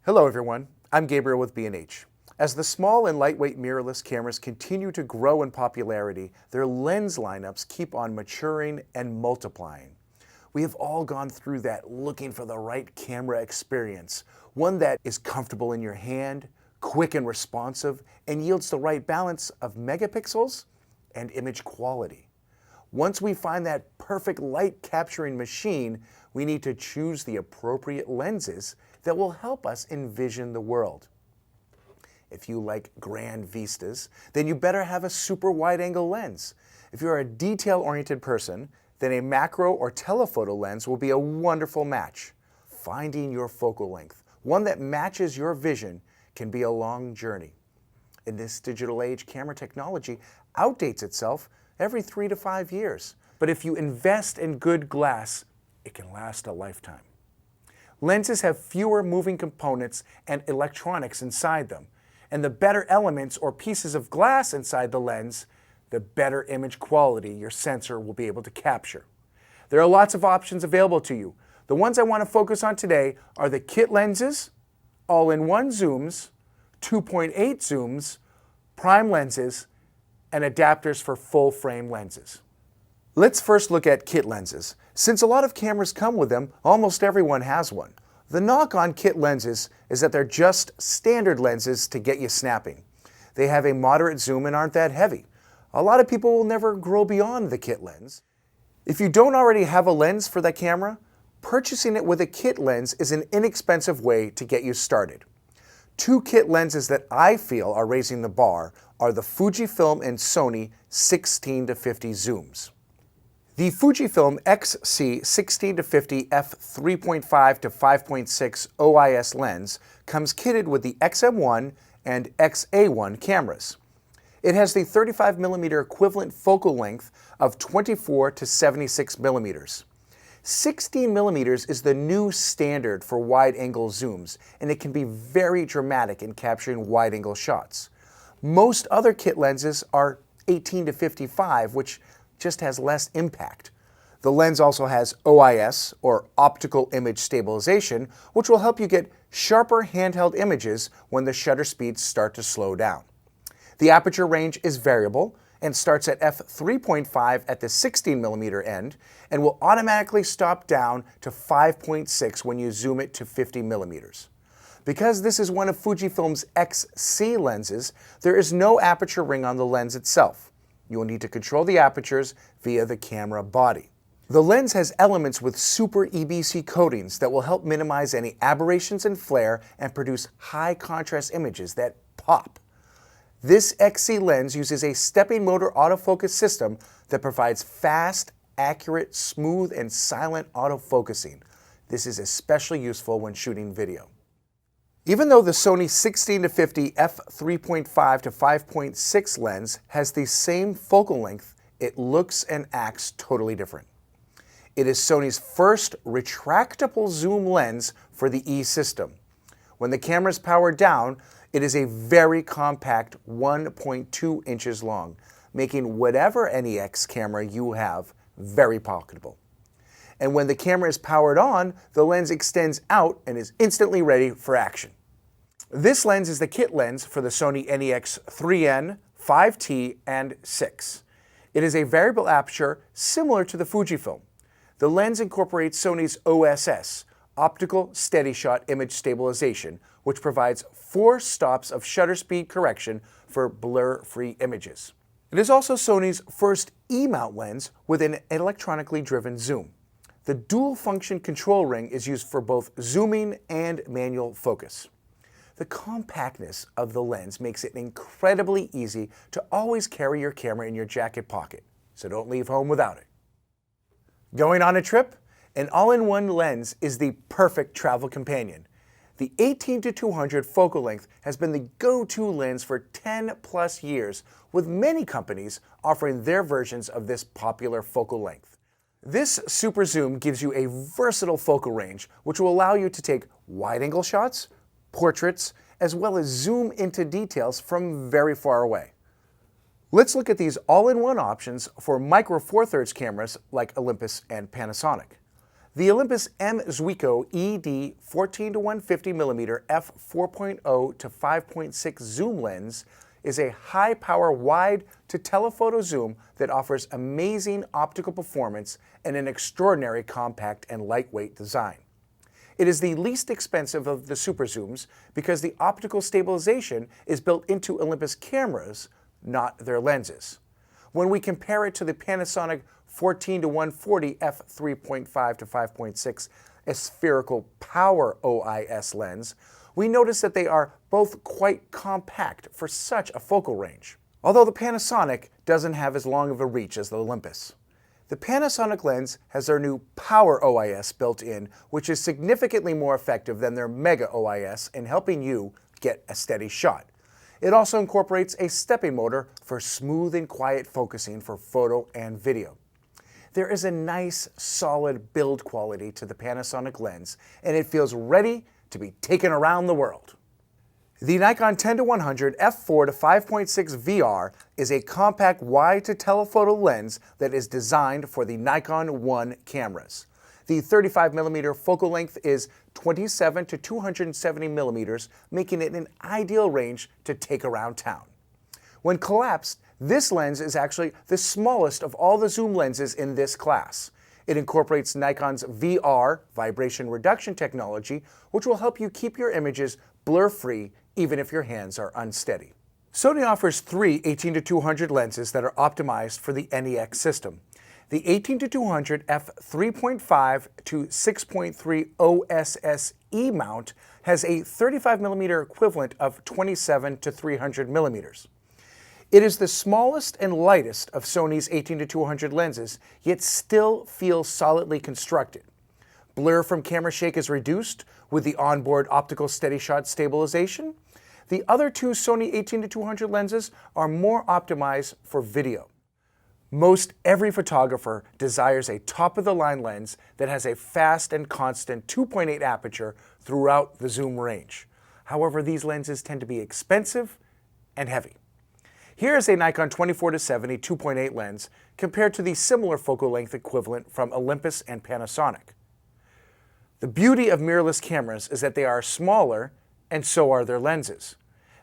Hello everyone, I'm Gabriel with B&H. As the small and lightweight mirrorless cameras continue to grow in popularity, their lens lineups keep on maturing and multiplying. We have all gone through that looking for the right camera experience, one that is comfortable in your hand, quick and responsive, and yields the right balance of megapixels and image quality. Once we find that perfect light capturing machine, we need to choose the appropriate lenses that will help us envision the world. If you like grand vistas, then you better have a super wide-angle lens. If you're a detail-oriented person, then a macro or telephoto lens will be a wonderful match. Finding your focal length, one that matches your vision, can be a long journey. In this digital age, camera technology outdates itself every 3 to 5 years. But if you invest in good glass, it can last a lifetime. Lenses have fewer moving components and electronics inside them, and the better elements or pieces of glass inside the lens, the better image quality your sensor will be able to capture. There are lots of options available to you. The ones I want to focus on today are the kit lenses, all-in-one zooms, 2.8 zooms, prime lenses, and adapters for full-frame lenses. Let's first look at kit lenses. Since a lot of cameras come with them, almost everyone has one. The knock on kit lenses is that they're just standard lenses to get you snapping. They have a moderate zoom and aren't that heavy. A lot of people will never grow beyond the kit lens. If you don't already have a lens for that camera, purchasing it with a kit lens is an inexpensive way to get you started. Two kit lenses that I feel are raising the bar are the Fujifilm and Sony 16 to 50 zooms. The Fujifilm XC 16 to 50 f3.5 to 5.6 OIS lens comes kitted with the XM1 and XA1 cameras. It has the 35mm equivalent focal length of 24 to 76 millimeters. 16mm is the new standard for wide-angle zooms, and it can be very dramatic in capturing wide-angle shots. Most other kit lenses are 18 to 55, which just has less impact. The lens also has OIS, or optical image stabilization, which will help you get sharper handheld images when the shutter speeds start to slow down. The aperture range is variable and starts at f3.5 at the 16mm end and will automatically stop down to 5.6 when you zoom it to 50mm. Because this is one of Fujifilm's XC lenses, there is no aperture ring on the lens itself. You will need to control the apertures via the camera body. The lens has elements with super EBC coatings that will help minimize any aberrations and flare and produce high contrast images that pop. This XC lens uses a stepping motor autofocus system that provides fast, accurate, smooth, and silent autofocusing. This is especially useful when shooting video. Even though the Sony 16 to 50 f3.5 to 5.6 lens has the same focal length, it looks and acts totally different. It is Sony's first retractable zoom lens for the E system. When the camera is powered down, it is a very compact 1.2 inches long, making whatever NEX camera you have very pocketable. And when the camera is powered on, the lens extends out and is instantly ready for action. This lens is the kit lens for the Sony NEX 3N, 5T, and 6. It is a variable aperture similar to the Fujifilm. The lens incorporates Sony's OSS, Optical Steady Shot Image Stabilization, which provides 4 stops of shutter speed correction for blur-free images. It is also Sony's first E-mount lens with an electronically driven zoom. The dual-function control ring is used for both zooming and manual focus. The compactness of the lens makes it incredibly easy to always carry your camera in your jacket pocket, so don't leave home without it. Going on a trip? An all-in-one lens is the perfect travel companion. The 18-200 focal length has been the go-to lens for 10 plus years, with many companies offering their versions of this popular focal length. This super zoom gives you a versatile focal range, which will allow you to take wide-angle shots, portraits, as well as zoom into details from very far away. Let's look at these all-in-one options for micro Four Thirds cameras like Olympus and Panasonic. The Olympus M Zuiko ED 14-150mm f4.0 to 5.6 zoom lens is a high-power wide to telephoto zoom that offers amazing optical performance and an extraordinary compact and lightweight design. It is the least expensive of the super zooms because the optical stabilization is built into Olympus cameras, not their lenses. When we compare it to the Panasonic 14-140 f3.5 to 5.6 spherical power OIS lens, we notice that they are both quite compact for such a focal range. Although the Panasonic doesn't have as long of a reach as the Olympus. The Panasonic lens has their new Power OIS built in, which is significantly more effective than their Mega OIS in helping you get a steady shot. It also incorporates a stepping motor for smooth and quiet focusing for photo and video. There is a nice, solid build quality to the Panasonic lens, and it feels ready to be taken around the world. The Nikon 10-100 f4 to 5.6 VR is a compact wide to telephoto lens that is designed for the Nikon 1 cameras. The 35mm focal length is 27 to 270 millimeters, making it an ideal range to take around town. When collapsed, this lens is actually the smallest of all the zoom lenses in this class. It incorporates Nikon's VR, vibration reduction technology, which will help you keep your images blur-free even if your hands are unsteady. Sony offers three 18-200 lenses that are optimized for the NEX system. The 18-200 f3.5 to 6.3 OSSE mount has a 35mm equivalent of 27 to 300 millimeters. It is the smallest and lightest of Sony's 18-200 lenses, yet still feels solidly constructed. Blur from camera shake is reduced with the onboard optical steady shot stabilization. The other two Sony 18-200 lenses are more optimized for video. Most every photographer desires a top-of-the-line lens that has a fast and constant 2.8 aperture throughout the zoom range. However, these lenses tend to be expensive and heavy. Here is a Nikon 24-70 2.8 lens compared to the similar focal length equivalent from Olympus and Panasonic. The beauty of mirrorless cameras is that they are smaller, and so are their lenses.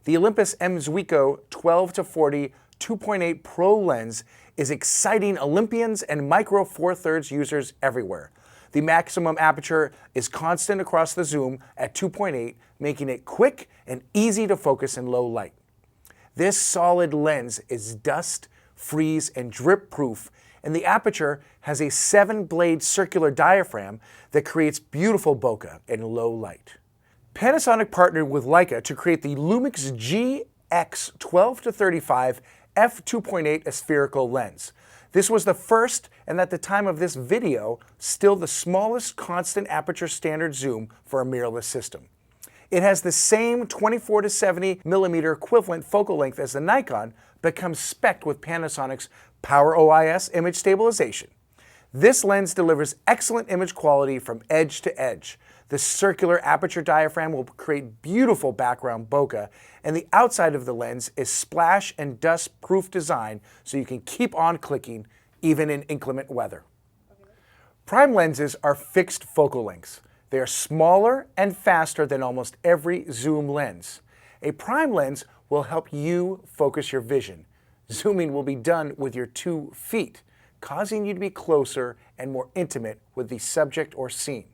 The Olympus M Zuiko 12-40 2.8 Pro lens is exciting Olympians and Micro Four Thirds users everywhere. The maximum aperture is constant across the zoom at 2.8, making it quick and easy to focus in low light. This solid lens is dust, freeze, and drip proof, and the aperture has a 7-blade circular diaphragm that creates beautiful bokeh in low light. Panasonic partnered with Leica to create the Lumix GX 12-35 f2.8 spherical lens. This was the first, and at the time of this video, still the smallest constant aperture standard zoom for a mirrorless system. It has the same 24-70mm equivalent focal length as the Nikon, but comes spec'd with Panasonic's Power OIS image stabilization. This lens delivers excellent image quality from edge to edge. The circular aperture diaphragm will create beautiful background bokeh, and the outside of the lens is splash and dust proof design so you can keep on clicking even in inclement weather. Prime lenses are fixed focal lengths. They are smaller and faster than almost every zoom lens. A prime lens will help you focus your vision. Zooming will be done with your 2 feet, causing you to be closer and more intimate with the subject or scene.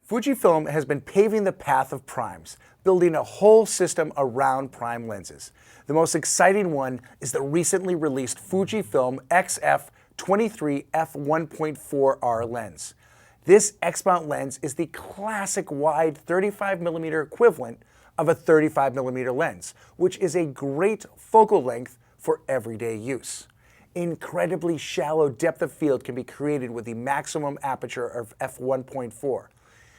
Fujifilm has been paving the path of primes, building a whole system around prime lenses. The most exciting one is the recently released Fujifilm XF23 f1.4R lens. This X-mount lens is the classic wide 35mm equivalent of a 35mm lens, which is a great focal length for everyday use. Incredibly shallow depth of field can be created with the maximum aperture of f1.4.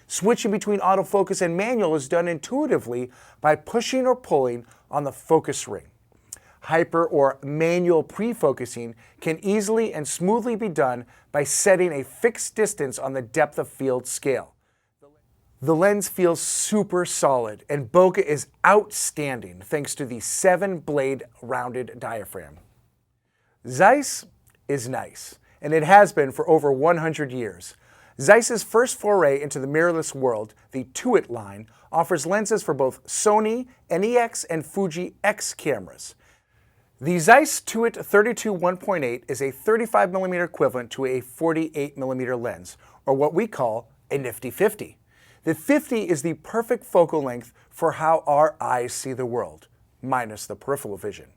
Switching between autofocus and manual is done intuitively by pushing or pulling on the focus ring. Hyper or manual pre-focusing can easily and smoothly be done by setting a fixed distance on the depth of field scale. The lens feels super solid, and bokeh is outstanding thanks to the 7-blade rounded diaphragm. Zeiss is nice, and it has been for over 100 years. Zeiss's first foray into the mirrorless world, the Tuit line, offers lenses for both Sony, NEX, and Fuji X cameras. The Zeiss Tuit 32 1.8 is a 35mm equivalent to a 48mm lens, or what we call a nifty 50. The 50 is the perfect focal length for how our eyes see the world, minus the peripheral vision.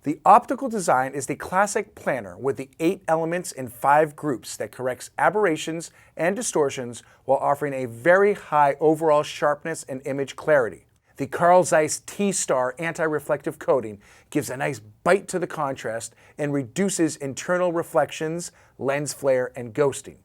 The optical design is the classic planner with the 8 elements in 5 groups that corrects aberrations and distortions while offering a very high overall sharpness and image clarity. The Carl Zeiss T-Star anti-reflective coating gives a nice bite to the contrast and reduces internal reflections, lens flare, and ghosting.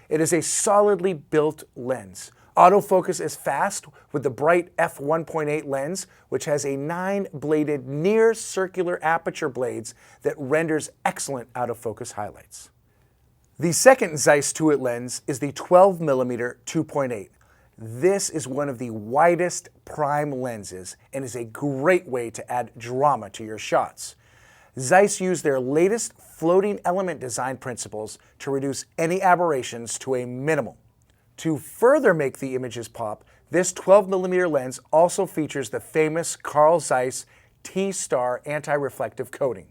It is a solidly built lens. Autofocus is fast with the bright f1.8 lens, which has a 9-bladed near-circular aperture blades that renders excellent out-of-focus highlights. The second Zeiss Tuit lens is the 12mm 2.8. This is one of the widest prime lenses and is a great way to add drama to your shots. Zeiss used their latest floating element design principles to reduce any aberrations to a minimum. To further make the images pop, this 12mm lens also features the famous Carl Zeiss T-Star anti-reflective coating.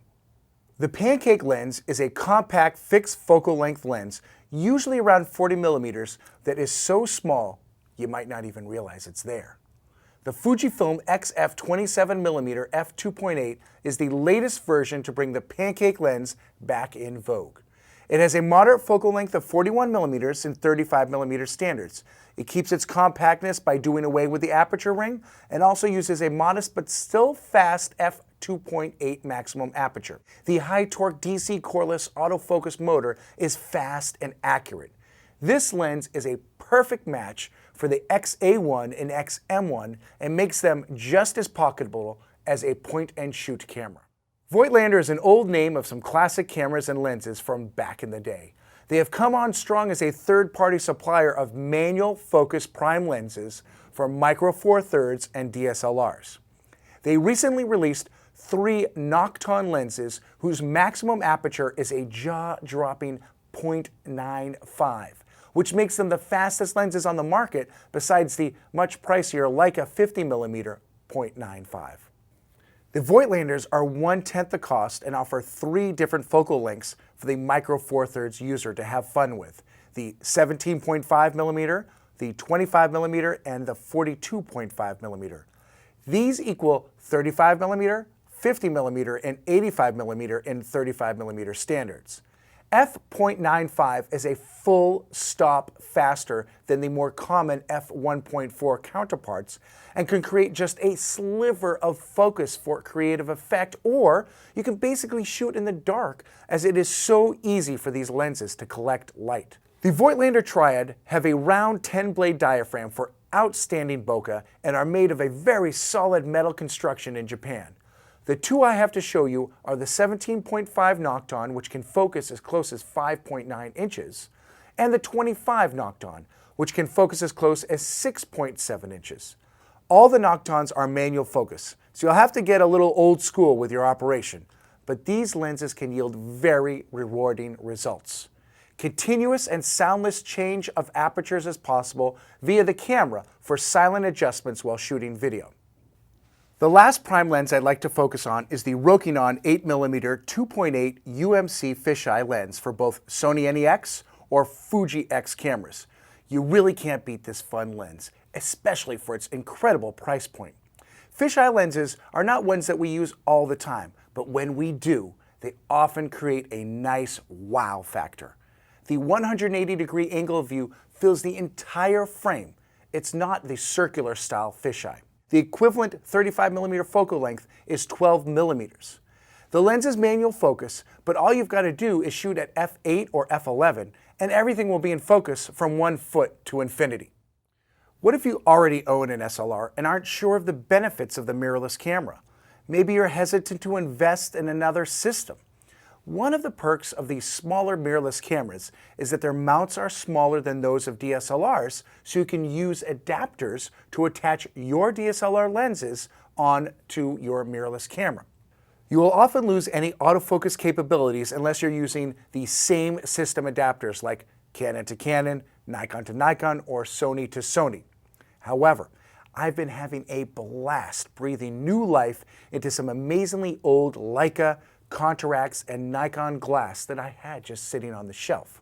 The pancake lens is a compact fixed focal length lens, usually around 40mm, that is so small you might not even realize it's there. The Fujifilm XF27mm f2.8 is the latest version to bring the pancake lens back in vogue. It has a moderate focal length of 41mm and 35mm standards. It keeps its compactness by doing away with the aperture ring and also uses a modest but still fast f2.8 maximum aperture. The high-torque DC coreless autofocus motor is fast and accurate. This lens is a perfect match for the XA1 and XM1 and makes them just as pocketable as a point-and-shoot camera. Voigtlander is an old name of some classic cameras and lenses from back in the day. They have come on strong as a third-party supplier of manual focus prime lenses for Micro Four Thirds and DSLRs. They recently released 3 Nocton lenses whose maximum aperture is a jaw-dropping 0.95, which makes them the fastest lenses on the market besides the much pricier Leica 50mm 0.95. The Voigtlanders are 1/10 the cost and offer 3 different focal lengths for the Micro Four Thirds user to have fun with: the 17.5mm, the 25mm, and the 42.5mm. These equal 35mm, 50mm, and 85mm in 35mm standards. f.95 is a full stop faster than the more common f1.4 counterparts and can create just a sliver of focus for creative effect, or you can basically shoot in the dark as it is so easy for these lenses to collect light. The Voigtlander Triad have a round 10-blade diaphragm for outstanding bokeh and are made of a very solid metal construction in Japan. The 2 I have to show you are the 17.5 Nocton, which can focus as close as 5.9 inches, and the 25 Nocton, which can focus as close as 6.7 inches. All the Noctons are manual focus, so you'll have to get a little old school with your operation, but these lenses can yield very rewarding results. Continuous and soundless change of apertures is possible via the camera for silent adjustments while shooting video. The last prime lens I'd like to focus on is the Rokinon 8mm 2.8 UMC fisheye lens for both Sony NEX or Fuji X cameras. You really can't beat this fun lens, especially for its incredible price point. Fisheye lenses are not ones that we use all the time, but when we do, they often create a nice wow factor. The 180-degree angle of view fills the entire frame. It's not the circular style fisheye. The equivalent 35mm focal length is 12mm. The lens is manual focus, but all you've got to do is shoot at f8 or f11, and everything will be in focus from 1 foot to infinity. What if you already own an SLR and aren't sure of the benefits of the mirrorless camera? Maybe you're hesitant to invest in another system. One of the perks of these smaller mirrorless cameras is that their mounts are smaller than those of DSLRs, so you can use adapters to attach your DSLR lenses onto your mirrorless camera. You will often lose any autofocus capabilities unless you're using the same system adapters like Canon to Canon, Nikon to Nikon, or Sony to Sony. However, I've been having a blast breathing new life into some amazingly old Leica, Contax, and Nikon glass that I had just sitting on the shelf.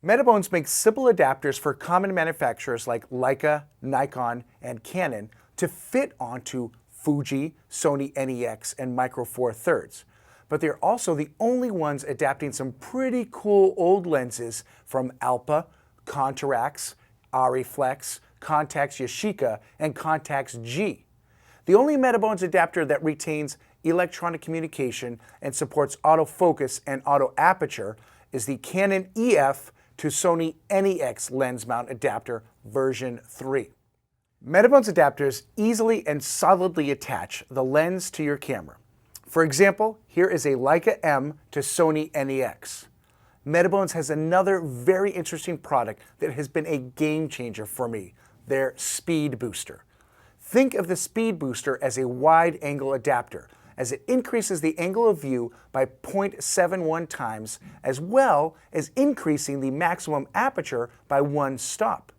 Metabones makes simple adapters for common manufacturers like Leica, Nikon, and Canon to fit onto Fuji, Sony NEX, and Micro Four Thirds. But they're also the only ones adapting some pretty cool old lenses from Alpa, Contax, Ariflex, Contax Yashica, and Contax G. The only Metabones adapter that retains electronic communication and supports autofocus and auto aperture is the Canon EF to Sony NEX lens mount adapter version 3. Metabones adapters easily and solidly attach the lens to your camera. For example, here is a Leica M to Sony NEX. Metabones has another very interesting product that has been a game changer for me, their Speed Booster. Think of the Speed Booster as a wide angle adapter, as it increases the angle of view by 0.71 times, as well as increasing the maximum aperture by 1 stop.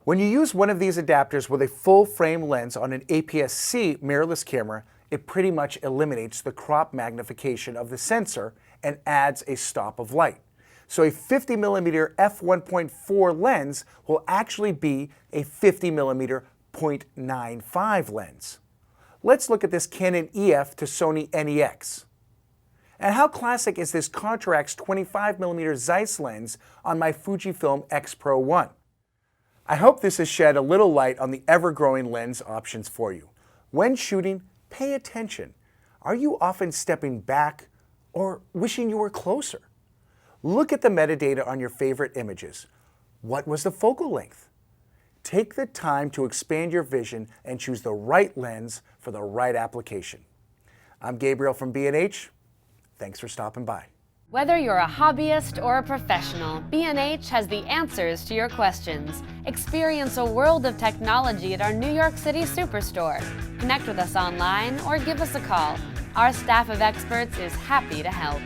When you use one of these adapters with a full frame lens on an APS-C mirrorless camera, it pretty much eliminates the crop magnification of the sensor and adds a stop of light. So a 50mm f1.4 lens will actually be a 50mm 0.95 lens. Let's look at this Canon EF to Sony NEX. And how classic is this Contax 25mm Zeiss lens on my Fujifilm X Pro 1? I hope this has shed a little light on the ever-growing lens options for you. When shooting, pay attention. Are you often stepping back or wishing you were closer? Look at the metadata on your favorite images. What was the focal length? Take the time to expand your vision and choose the right lens for the right application. I'm Gabriel from B&H. Thanks for stopping by. Whether you're a hobbyist or a professional, B&H has the answers to your questions. Experience a world of technology at our New York City Superstore. Connect with us online or give us a call. Our staff of experts is happy to help.